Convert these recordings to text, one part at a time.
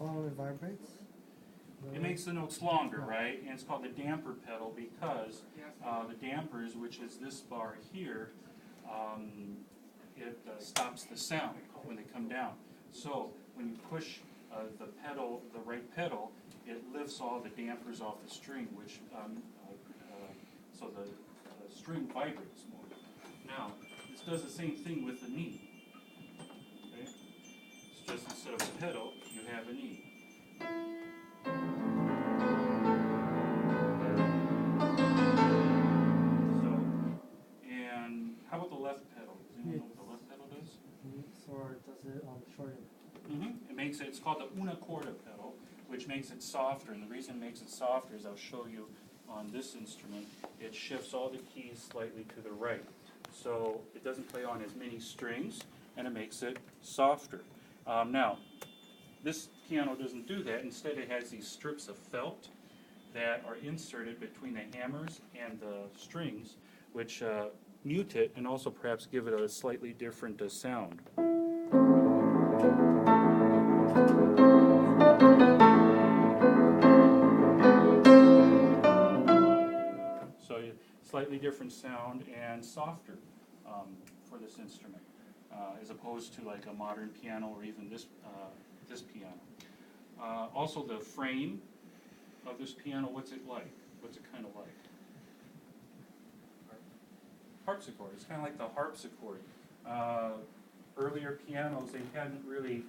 Oh, it vibrates? It makes the notes longer, right? And it's called the damper pedal because the dampers, which is this bar here, it stops the sound when they come down. So when you push the pedal, the right pedal, it lifts all the dampers off the string, which so the string vibrates more. Now, this does the same thing with the knee. Okay? It's just instead of a pedal, you have a knee. So, and how about the left pedal? Does anyone know what the left pedal does? Or does it shorten? It makes it, it's called the una corda pedal, which makes it softer. And the reason it makes it softer is I'll show you on this instrument, it shifts all the keys slightly to the right. So it doesn't play on as many strings, and it makes it softer. Now, this piano doesn't do that. Instead, it has these strips of felt that are inserted between the hammers and the strings, which mute it and also perhaps give it a slightly different sound. So slightly different sound and softer for this instrument, as opposed to like a modern piano or even this piano. Also, the frame of this piano, what's it like? What's it kind of like? Harpsichord. It's kind of like the harpsichord. Earlier pianos, they hadn't really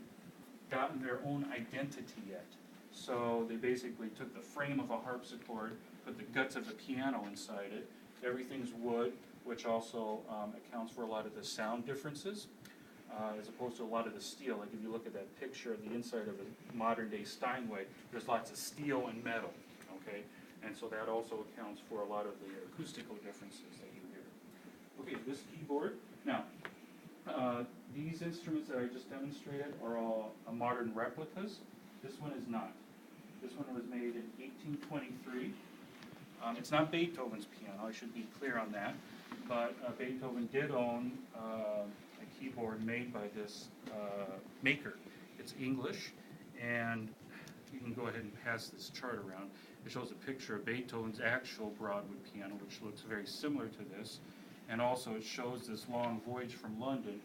gotten their own identity yet. So they basically took the frame of a harpsichord, put the guts of the piano inside it. Everything's wood, which also accounts for a lot of the sound differences, as opposed to a lot of the steel. Like if you look at that picture of the inside of a modern-day Steinway, there's lots of steel and metal, okay? And so that also accounts for a lot of the acoustical differences that you hear. Okay, this keyboard. Now, these instruments that I just demonstrated are all modern replicas. This one is not. This one was made in 1823. It's not Beethoven's piano, I should be clear on that. But Beethoven did own a keyboard made by this maker. It's English, and you can go ahead and pass this chart around. It shows a picture of Beethoven's actual Broadwood piano, which looks very similar to this. And also it shows this long voyage from London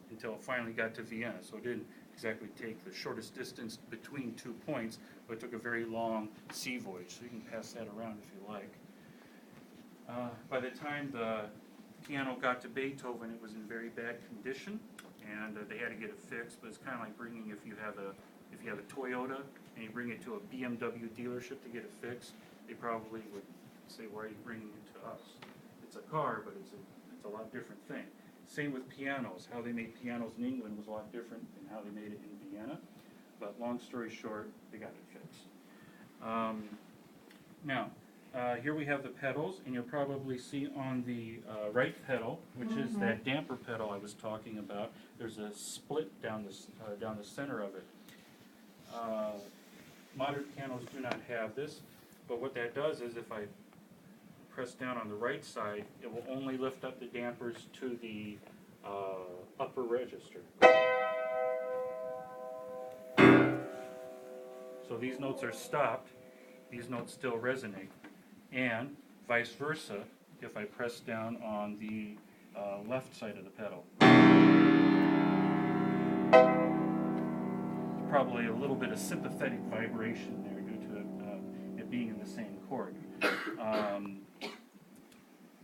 until it finally got to Vienna. So it didn't exactly take the shortest distance between 2 points, but it took a very long sea voyage. So you can pass that around if you like. By the time the piano got to Beethoven, it was in very bad condition, and they had to get it fixed. But it's kind of like bringing, if you have a Toyota and you bring it to a BMW dealership to get it fixed, they probably would say, "Why are you bringing it to us? It's a car, but it's a lot different thing." Same with pianos. How they made pianos in England was a lot different than how they made it in Vienna. But long story short, they got it fixed. Now, here we have the pedals, and you'll probably see on the right pedal, which is that damper pedal I was talking about, there's a split down the center of it. Modern pianos do not have this, but what that does is if I press down on the right side, it will only lift up the dampers to the upper register. So these notes are stopped, these notes still resonate. And vice versa, if I press down on the left side of the pedal. Probably a little bit of sympathetic vibration there due to it being in the same chord.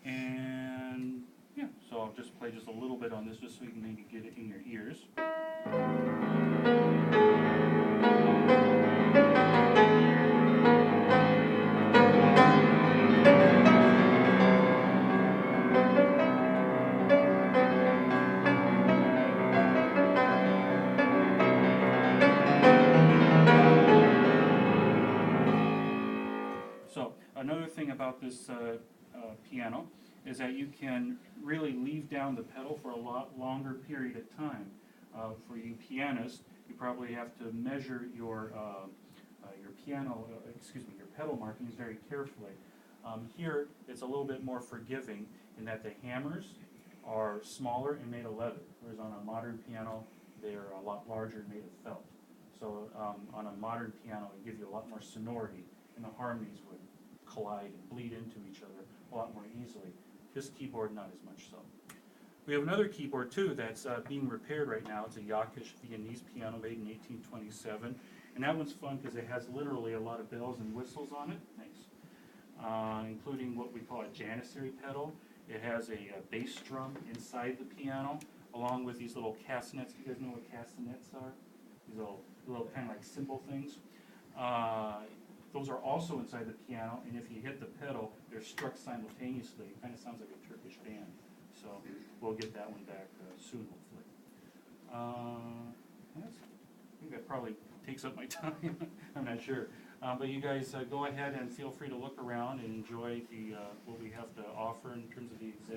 And yeah, so I'll just play just a little bit on this just so you can maybe get it in your ears. So another thing about this piano is that you can really leave down the pedal for a lot longer period of time. For you pianists, you probably have to measure your pedal markings very carefully. Here, it's a little bit more forgiving in that the hammers are smaller and made of leather, whereas on a modern piano, they're a lot larger and made of felt. So on a modern piano, it gives you a lot more sonority, and the harmonies would collide and bleed into each other a lot more easily. This keyboard, not as much so. We have another keyboard too that's being repaired right now. It's a Yakish Viennese piano made in 1827, and that one's fun because it has literally a lot of bells and whistles on it. Nice. Including what we call a janissary pedal. It has a bass drum inside the piano, along with these little castanets. You guys know what castanets are? These little kind of like cymbal things. Those are also inside the piano, and if you hit the pedal, they're struck simultaneously. It kind of sounds like a Turkish band. So we'll get that one back soon, hopefully. I think that probably takes up my time. I'm not sure. But you guys go ahead and feel free to look around and enjoy what we have to offer in terms of the exhibit.